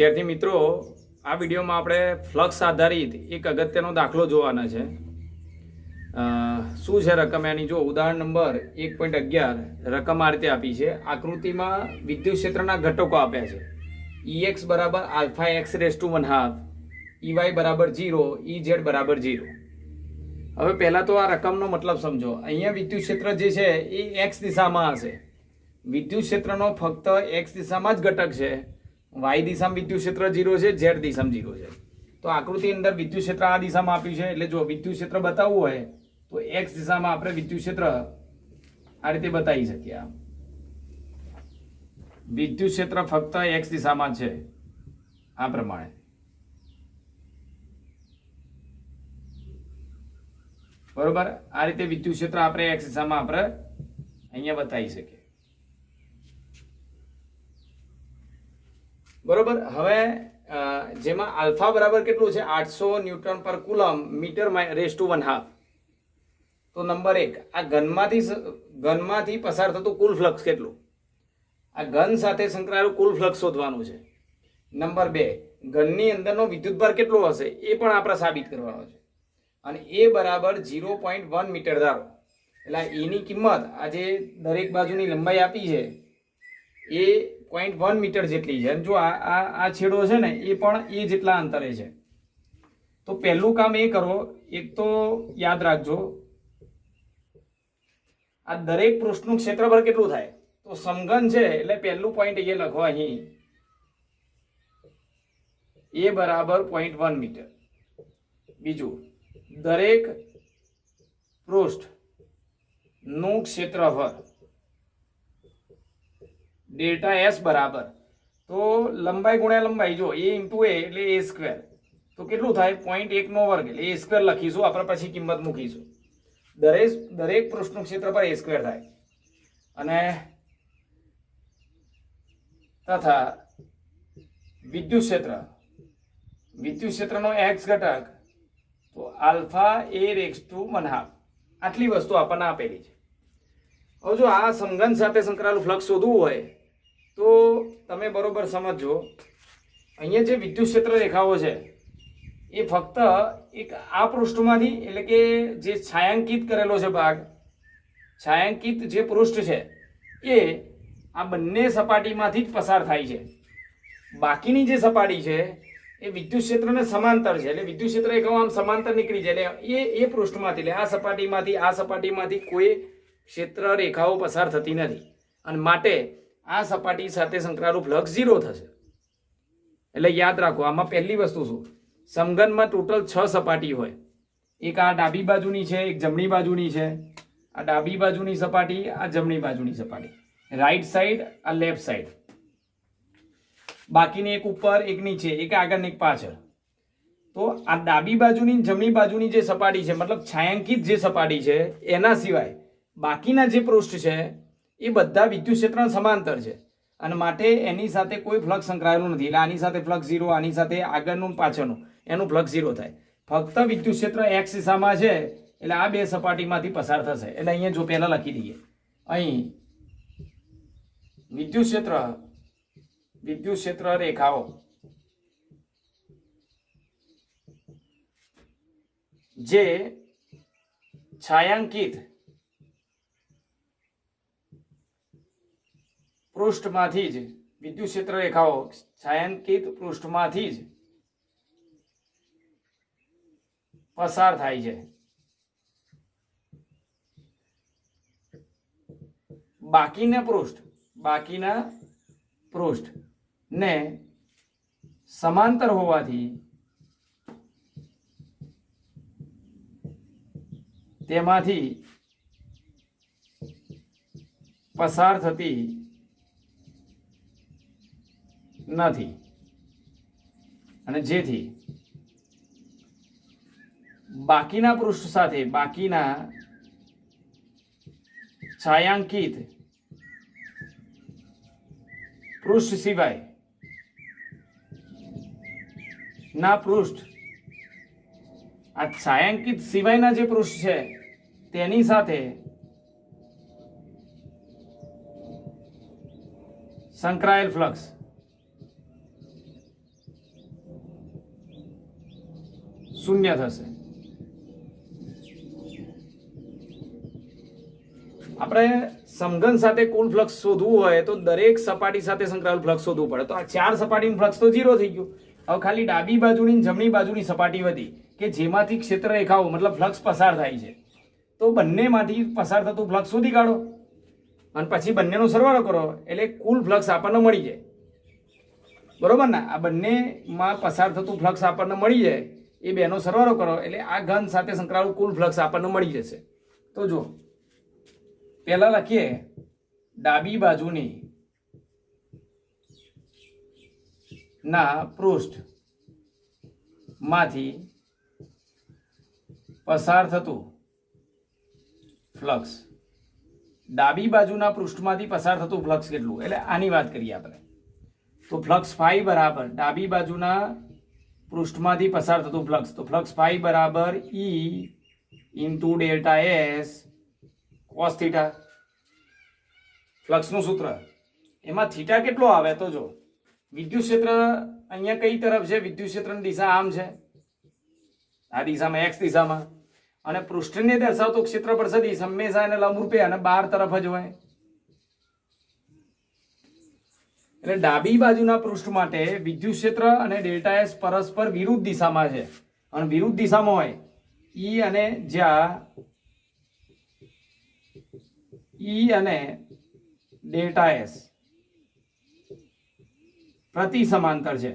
વિદ્યાર્થી મિત્રો, આ વિડીયોમાં આપણે ફ્લક્સ આધારિત એક અગત્યનો દાખલો જોવાના છે. શું છે રકમ એની? જો ઉદાહરણ નંબર 1.11 રકમ આ રીતે આપી છે. આકૃતિમાં વિદ્યુત ક્ષેત્રના ઘટકો આપ્યા છે. Ex બરાબર alpha x raise to 1/2, Ey બરાબર 0, Ez બરાબર 0. હવે પહેલા તો આ રકમનો મતલબ સમજો. અહીંયા વિદ્યુત ક્ષેત્ર જે છે એ એક્સ દિશામાં હશે. વિદ્યુત ક્ષેત્રનો ફક્ત એક્સ દિશામાં જ ઘટક છે. વાય દિશામાં વિદ્યુત ક્ષેત્ર 0 છે, ઝેડ દિશામાં 0 છે. તો આકૃતિ અંદર વિદ્યુત ક્ષેત્ર આ દિશામાં આપ્યું છે. એટલે જો વિદ્યુત ક્ષેત્ર બતાવવું હોય તો એક્સ દિશામાં આપણે વિદ્યુત ક્ષેત્ર આ રીતે બતાવી શકીએ. વિદ્યુત ક્ષેત્ર ફક્ત એક્સ દિશામાં છે, આ પ્રમાણે. બરોબર, આ રીતે વિદ્યુત ક્ષેત્ર આપણે એક્સ દિશામાં આપણે અહીંયા બતાવી શકીએ. બરોબર. હવે જેમાં આલ્ફા બરાબર કેટલું છે? 800 ન્યૂટન પર કુલમ મીટર રેસ ટુ 1/2. તો નંબર 1, આ ઘનમાંથી પસાર થતું કુલ ફ્લક્સ કેટલું? આ ઘન સાથે સંકળાયેલું કુલ ફ્લક્સ શોધવાનું છે. નંબર 2, ઘનની અંદરનો વિદ્યુતભાર કેટલો હશે એ પણ આપણે સાબિત કરવાનો છે. અને એ બરાબર 0.1 મીટર ધારો. એટલે એની કિંમત આ જે દરેક બાજુની લંબાઈ આપી છે એ 0.1 મીટર જેટલી છે. જો આ છેડો છે ને એ પણ એ જેટલા અંતરે છે. તો પહેલું કામ એ કરો, એક તો યાદ રાખજો આ દરેક પૃષ્ઠનું ક્ષેત્રફળ કેટલું થાય. તો સમઘન છે એટલે પહેલું પોઈન્ટ એ લખો અહીં, એ બરાબર 0.1 મીટર. બીજું, દરેક પૃષ્ઠ નું ક્ષેત્રફળ ડેલ્ટા એસ બરાબર, તો લંબાઈ ગુણ્યા લંબાઈ, જો એ ઇન્ટુ એ એટલે એ સ્ક્વેર, તો કેટલું થાય? 0.1 નો વર્ગ એટલે એ સ્ક્વેર લખીશું આપણે, પછી કિંમત મૂકીશું. દરેક પૃષ્ઠનું ક્ષેત્રફળ એ સ્ક્વેર થાય. અને તથા વિદ્યુત ક્ષેત્રનો એક્સ ઘટક તો આલ્ફા એ રેસ ટુ 1/2. આટલી વસ્તુ આપણને આપેલી છે. હવે જો આ સમઘન સાથે સંકળાયેલું ફ્લક્સ શોધવું હોય તો તમે બરોબર સમજજો. અહીંયા જે વિદ્યુત ક્ષેત્ર રેખાઓ છે એ ફક્ત એક આ પૃષ્ઠમાંથી, એટલે કે જે છાयांकित કરેલો છે ભાગ, છાयांकित જે પૃષ્ઠ છે એ આ બંને સપાટીમાંથી જ પસાર થાય છે. બાકીની જે સપાટી છે એ વિદ્યુત ક્ષેત્રને સમાંતર છે. એટલે વિદ્યુત ક્ષેત્ર રેખાઓ આમ સમાંતર નીકળી જાય. એટલે એ પૃષ્ઠમાંથી, એટલે આ સપાટીમાંથી કોઈ ક્ષેત્ર રેખાઓ પસાર થતી નથી. અને માટે આ સપાટી સાથે સંકળાયેલું ફ્લક્સ 0 થશે. એટલે યાદ રાખો, આમાં પહેલી વસ્તુ શું? સમઘનમાં ટોટલ 6 સપાટી હોય. એક આ ડાબી બાજુની છે, એક જમણી બાજુની છે. આ ડાબી બાજુની સપાટી, આ જમણી બાજુની સપાટી, રાઈટ સાઈડ, આ લેફ્ટ સાઈડ. બાકીની એક ઉપર, એક નીચે, એક આગળ ને એક પાછળ. તો આ ડાબી બાજુની જમણી બાજુની જે સપાટી છે, મતલબ છાयांकित જે સપાટી છે, એના સિવાય બાકીના જે પૃષ્ઠ છે એ બધા વિદ્યુત ક્ષેત્રના સમાંતર છે. અને માટે એની સાથે કોઈ ફ્લક્સ સંકળાયેલું નથી. એટલે આની સાથે ફ્લક્સ 0, આની સાથે આગળનું પાછળનું, એનું ફ્લક્સ 0 થાય. ફક્ત વિદ્યુત ક્ષેત્ર એક્સ દિશામાં છે એટલે આ બે સપાટીમાંથી પસાર થશે. એટલે અહીંયા જો પહેલા લખી દઈએ, અહીં વિદ્યુત ક્ષેત્ર રેખાઓ જે છાयांकित પૃષ્ઠમાંથી જ, વિદ્યુત ક્ષેત્ર રેખાઓ છાयांकित પૃષ્ઠમાંથી જ પસાર થાય છે. બાકીના પૃષ્ઠ ને સમાંતર હોવાથી તેમાંથી પસાર થતી નથી. અને જેથી બાકીના પૃષ્ઠ સાથે, બાકીના છાयांकित પૃષ્ઠ સિવાય ના પૃષ્ઠ, આ છાयांकित સિવાયના જે પૃષ્ઠ છે તેની સાથે સંકળાયેલ ફ્લક્સ શૂન્ય થશે. આપણે સમઘન સાથે કુલ ફ્લક્સ શોધવું હોય તો દરેક સપાટી સાથે સંકળાયેલું ફ્લક્સ શોધવું પડે. તો આ 4 સપાટીનું ફ્લક્સ તો 0 થઈ ગયું. હવે ખાલી ડાબી બાજુની અને જમણી બાજુની સપાટી વધી કે જેમાંથી ક્ષેત્ર રેખાઓ મતલબ ફ્લક્સ પસાર થાય છે. તો બંનેમાંથી પસાર થતું ફ્લક્સ શોધી કાઢો અને પછી બંનેનો સરવાળો કરો એટલે કુલ ફ્લક્સ આપણને મળી જાય. બરોબર ને? આ બંનેમાં પસાર થતું ફ્લક્સ આપણને મળી જાય એ બેનો સરવાળો કરો એટલે આ ઘન સાથે સંકળાયેલું કુલ ફ્લક્સ આપણને મળી જશે. તો જો પહેલા લખીએ ડાબી બાજુની ના પૃષ્ઠ માંથી પસાર થતું ફ્લક્સ. ડાબી બાજુના પૃષ્ઠમાંથી પસાર થતું ફ્લક્સ કેટલું એટલે આની વાત કરીએ આપણે. તો ફ્લક્સ ફાઈ બરાબર ડાબી બાજુના પૃષ્ઠમાંથી પસાર થતું ફ્લક્સ. તો ફ્લક્સ ફાઈ બરાબર E into delta S cos theta. ફ્લક્સનું સૂત્ર એમાં થીટા કેટલો આવે તો જો વિદ્યુત ક્ષેત્ર અહીંયા કઈ તરફ છે? વિદ્યુત ક્ષેત્રની દિશા આમ છે, આ દિશામાં એક્સ દિશામાં, અને પૃષ્ઠને દર્શાવતો ક્ષેત્રફળ સદિશ હંમેશા એને લંબરૂપે અને 12 તરફ જ હોય. એટલે ડાબી બાજુના પૃષ્ઠ માટે વિદ્યુત ક્ષેત્ર અને ડેલ્ટા એસ પરસ્પર વિરુદ્ધ દિશામાં છે અને વિરુદ્ધ દિશામાં હોય ઈ અને જ્યાં ઈ અને ડેલ્ટા એસ પ્રતિ સમાંતર છે.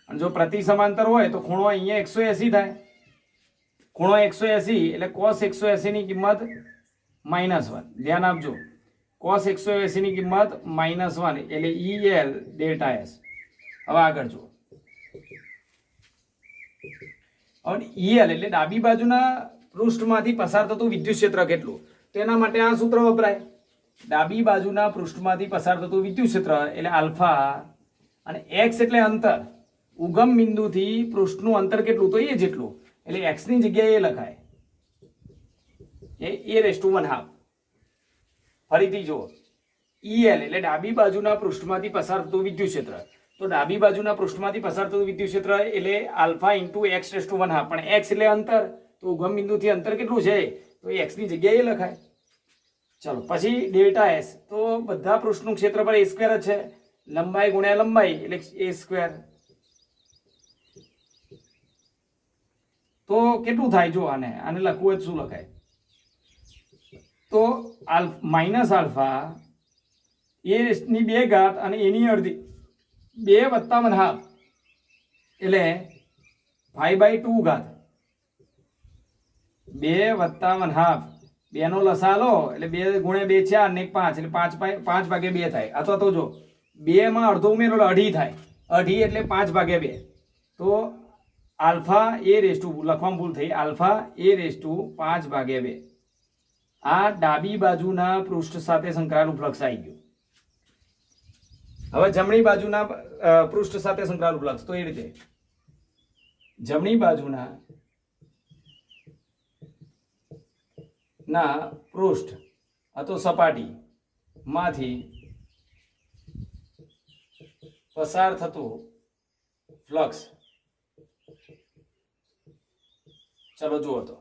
અને જો પ્રતિ સમાંતર હોય તો ખૂણો અહીંયા 180 થાય. ખૂણો 180 એટલે cos 180 ની કિંમત -1. ધ્યાન આપજો, cos 180 ની કિંમત -1 એટલે EL ડેલ્ટા એસ. હવે આગળ જુઓ. હવે EL એટલે ડાબી બાજુના પૃષ્ઠમાંથી પસાર થતું વિદ્યુત ક્ષેત્ર કેટલું? તો એના માટે આ સૂત્ર વપરાય. ડાબી બાજુના પૃષ્ઠમાંથી પસાર થતું વિદ્યુત ક્ષેત્ર એટલે આલ્ફા, અને x એટલે અંતર. ઉગમ બિંદુથી પૃષ્ઠનું અંતર કેટલું? તો એ જેટલું, એટલે x ની જગ્યાએ એ લખાય a⁻². ફરીથી જુઓ, EL એટલે ડાબી બાજુના પૃષ્ઠમાંથી પસાર થતું વિદ્યુત ક્ષેત્ર. તો ડાબી બાજુના પૃષ્ઠમાંથી પસાર થતું વિદ્યુત ક્ષેત્ર એટલે આલ્ફા ઇન્ટુ x⁻². પણ x એટલે અંતર, તો ઉગમ બિંદુથી અંતર કેટલું છે? તો એ x ની જગ્યાએ એ લખાય. ચલો પછી ડેલ્ટા એસ. તો બધા પૃષ્ઠનું ક્ષેત્રફળ a² જ છે. લંબાઈ ગુણ્યા લંબાઈ એટલે a². તો કેટલું થાય? જો આને લખવું હોય શું લખાય? તો માઇનસ આલ્ફા a² અને એની અડધી 2 + 1/2 એટલે 5/2 2 + 1/2. 2 નો લસા લો એટલે 2 × 2 4 ને 1 5 એટલે 5/2 થાય. અથવા તો જો 2 માં અડધો ઉમેરો એટલે અઢી થાય. અઢી એટલે 5/2. તો આલ્ફા લખવામાં ભૂલ થઈ, આલ્ફા a⁵5/2. આ ડાબી બાજુના પૃષ્ઠ સાથે સંકળાયેલું ફ્લક્સ આવી ગયું. હવે જમણી બાજુના પૃષ્ઠ સાથે સંકળાયેલું ફ્લક્સ. તો એ રીતે જમણી બાજુના પૃષ્ઠ અથવા સપાટી માંથી પસાર થતું ફ્લક્સ. ચલો જુઓ તો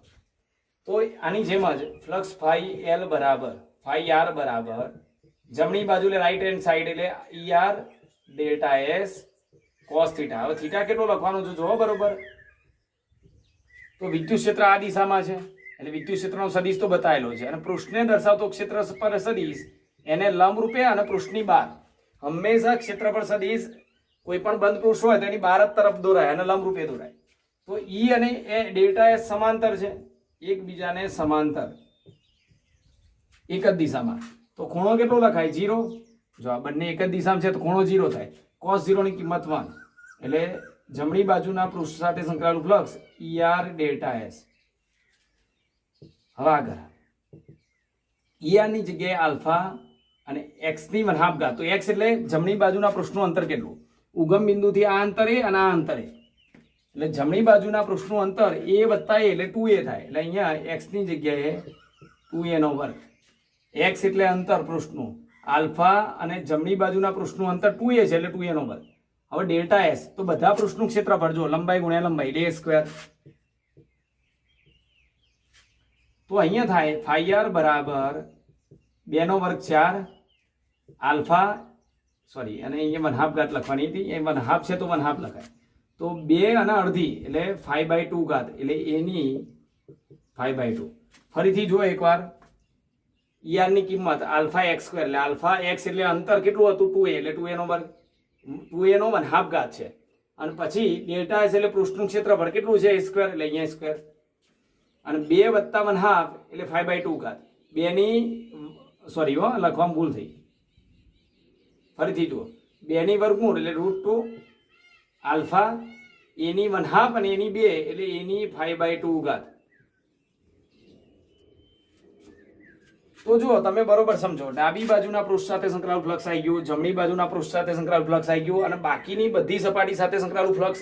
આની જેમ જ ફ્લક્સ ફાઈ એલ બરાબર ફાઈ આર બરાબર જમણી બાજુ એટલે રાઈટ હેન્ડ સાઈડ એટલે ER delta S cos theta. હવે થીટા કેટલો લખવાનો છે જુઓ બરોબર. તો વિદ્યુત ક્ષેત્ર આ દિશામાં છે એટલે વિદ્યુત ક્ષેત્રનો સદિશ તો બતાવેલો છે, અને પૃષ્ઠને દર્શાવતો ક્ષેત્રફળ સદિશ એને લંબ રૂપે અને પૃષ્ઠની બહાર. હંમેશા ક્ષેત્રફળ સદિશ કોઈ પણ બંધ પૃષ્ઠ હોય તો એની બહાર જ તરફ દોરાય અને લંબ રૂપે દોરાય. તો ઈ અને એ ડેલ્ટા એસ સમાંતર છે, એકબીજાને સમાંતર, એક જ દિશામાં. તો ખૂણો કેટલો લખાય? 0. જો આ બંને એક જ દિશામાં છે તો ખૂણો 0 થાય. cos 0 ની કિંમત 1 એટલે જમણી બાજુના પૃષ્ઠ સાથે સંકળાયેલું ફ્લક્સ ER ડેલ્ટા એસ. હવે આગળ ER ની જગ્યાએ આલ્ફા અને x⁻². તો x એટલે જમણી બાજુના પૃષ્ઠનું અંતર કેટલું? ઉગમ બિંદુથી આ અંતરે અને આ અંતરે, એટલે જમણી બાજુના પૃષ્ઠનું અંતર a + a એટલે 2a થાય. એટલે અહીંયા x ની જગ્યાએ 2a². x એટલે અંતર પૃષ્ઠનું, આલ્ફા અને જમણી બાજુના પૃષ્ઠનું અંતર 2a છે એટલે 2a². હવે ડેલ્ટા એસ તો બધા પૃષ્ઠનું ક્ષેત્રફળ જો લંબાઈ ગુણ્યા લંબાઈ એટલે a સ્ક્વેર. તો અહીંયા થાય ફાઈ આર બરાબર 2 નો વર્ગ 4 આલ્ફા સોરી અને અહીંયા 1/2 ઘાત લખવાની હતી, એ 1/2 છે તો 1/2 લખાય. તો 2 અને અડધી એટલે 5/2 ઘાત એટલે એની 5/2. ફરીથી જો એકવાર ER ની કિંમત આલ્ફા એક્સ સ્ક્વેર એટલે આલ્ફા એક્સ એટલે અંતર કેટલું હતું 2a એટલે 2a નો વર્ગ 2a નો 1/2 ઘાત છે. અને પછી ડેલ્ટા એસ એટલે પૃષ્ઠનું ક્ષેત્રફળ કેટલું છે a સ્ક્વેર એટલે અહીંયા સ્ક્વેર અને 2 વત્તા 1/2 એટલે 5/2 ઘાત 2 ની સોરી લખવામાં ભૂલ થઈ. ફરીથી જુઓ 2 ની વર્ગમૂળ એટલે √2 આલ્ફા a ની 1/2 અને a ની 2 એટલે a ની 5/2 ઘાત. તો જુઓ તમે બરોબર સમજો, ડાબી બાજુના પૃષ્ઠ સાથે સંકળાયેલું ફ્લક્સ આવી ગયું, જમણી બાજુના પૃષ્ઠ સાથે સંકળાયેલું ફ્લક્સ આવી ગયું અને બાકીની બધી સપાટી સાથે સંકળાયેલું ફ્લક્સ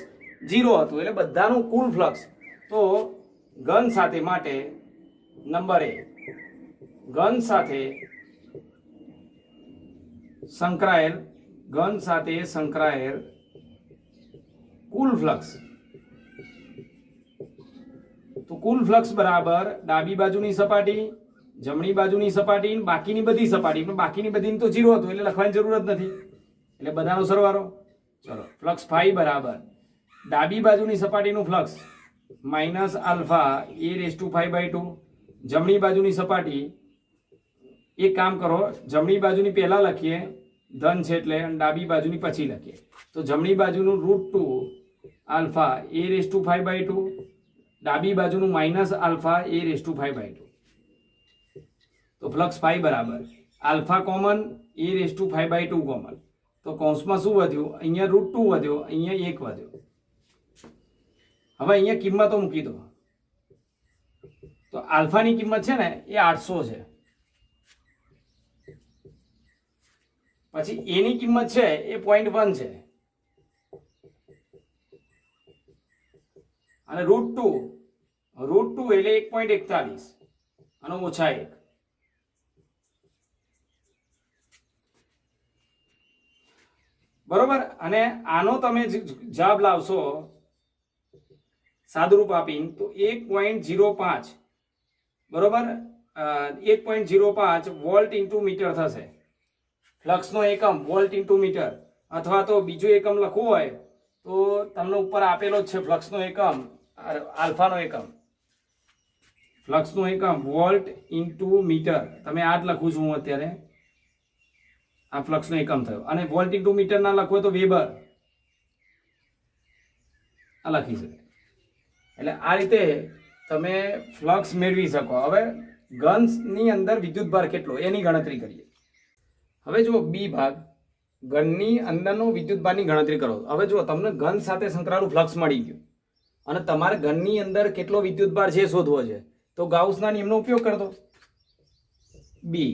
0 હતું એટલે બધાનું કુલ ફ્લક્સ. તો ઘન સાથે માટે નંબર એ ઘન સાથે સંકળાયેલ કુલ ફ્લક્સ. તો કુલ ફ્લક્સ બરાબર ડાબી બાજુની સપાટી, જમણી બાજુની સપાટી, બાકીની બધી સપાટી. પણ બાકીની બધીની તો 0 હતું એટલે લખવાની જરૂર જ નથી એટલે બધાનો સરવાળો. ચલો ફ્લક્સ ફાઈ બરાબર ડાબી બાજુની સપાટીનું ફ્લક્સ માઇનસ આલ્ફા a⁵ જમણી બાજુની સપાટી. એક કામ કરો, જમણી બાજુની પહેલા લખીએ ધન છે એટલે, અને ડાબી બાજુની પછી લખીએ. તો જમણી બાજુનું √2 આલ્ફા a⁵, ડાબી બાજુનું માઇનસ આલ્ફા a⁵. તો ફ્લક્સ ફાઈ બરાબર આલ્ફા કોમન a⁵ કોમન. તો કૌંસમાં શું વધ્યું, અહીંયા √2 વધ્યો, અહીંયા 1 વધ્યો. હવે અહીંયા કિંમતો મૂકી દો. તો આલ્ફાની કિંમત છે ને એ 800 છે, પછી એની કિંમત છે એ 0.1 છે અને √2 એટલે 1.41 અને ઓછા 1. બરોબર. અને આનો તમે જવાબ લાવશો સાદુરૂપ આપીને તો 1.05 બરોબર 1.05 વોલ્ટ ઇન્ટુ મીટર થશે. ફ્લક્સનો એકમ વોલ્ટ ઇન્ટુ મીટર, અથવા તો બીજું એકમ લખવું હોય તો તમને ઉપર આપેલો જ છે ફ્લક્સનો એકમ, આલ્ફાનો એકમ. ફ્લક્સનો એકમ વોલ્ટ ઇન્ટુ મીટર, તમે આ જ લખું છું હું અત્યારે. આ ફ્લક્સનો એકમ થયો. અને વોલ્ટ ઇન્ટુ મીટર ના લખવું હોય તો વેબર આ લખી શકે. એટલે આ રીતે તમે ફ્લક્સ મેળવી શકો. હવે ઘનની અંદર વિદ્યુતભાર કેટલો એની ગણતરી કરીએ. હવે જુઓ બી ભાગ, ઘનની અંદરનો વિદ્યુતભારની ગણતરી કરો. હવે જુઓ તમને ઘન સાથે સંકળાયેલું ફ્લક્સ મળી ગયું અને તમારે ઘનની અંદર કેટલો વિદ્યુતભાર છે શોધવો છે. તો ગાઉસના નિયમનો ઉપયોગ કરી દો. બી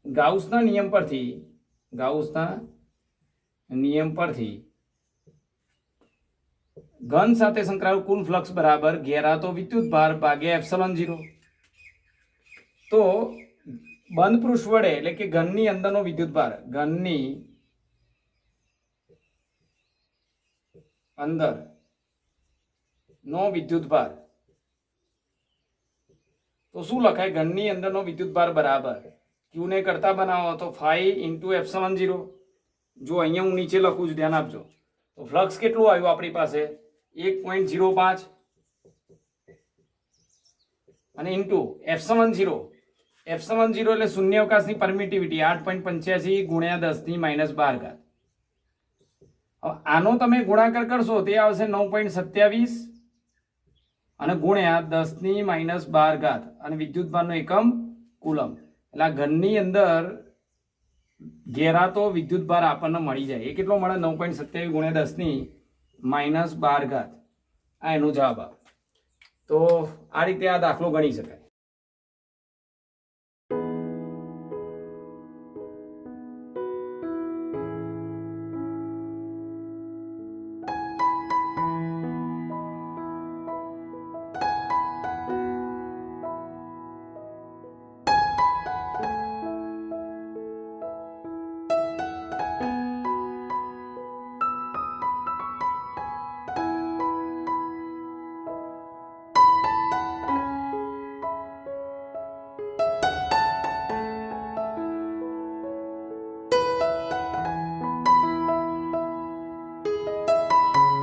ગાઉસના નિયમ પરથી ઘન સાથે સંકળાયેલું કુલ ફ્લક્સ બરાબર ઘેરાતો વિદ્યુતભાર ભાગ્યા ε0. તો બંધ પૃષ્ઠ વડે એટલે કે ઘનની અંદરનો વિદ્યુતભાર, ઘનની અંદર નો વિદ્યુતભાર તો શું લખાય, ઘનની અંદરનો વિદ્યુતભાર બરાબર ક્યુ ને કરતા બનાવો તો 5 × ε0. જો અહીંયા હું નીચે લખું છું ધ્યાન આપજો. તો ફ્લક્સ કેટલું આવ્યું આપણી પાસે 1.05 અને ઇન્ટુ ε0 એટલે શૂન્યાવકાશની પરમિટિવિટી 8.85 × 10⁻12. હવે આનો તમે ગુણાકાર કરશો તે આવશે 9.27 અને ગુણ્યા 10⁻12 અને વિદ્યુતભારનો એકમ કુલમ. એટલે આ ઘનની અંદર ઘેરાતો વિદ્યુતભાર આપણને મળી જાય. એ કેટલો મળે 9.27 × 10⁻12. આ એનો જવાબ આવે. તો આ રીતે આ દાખલો ગણી શકાય.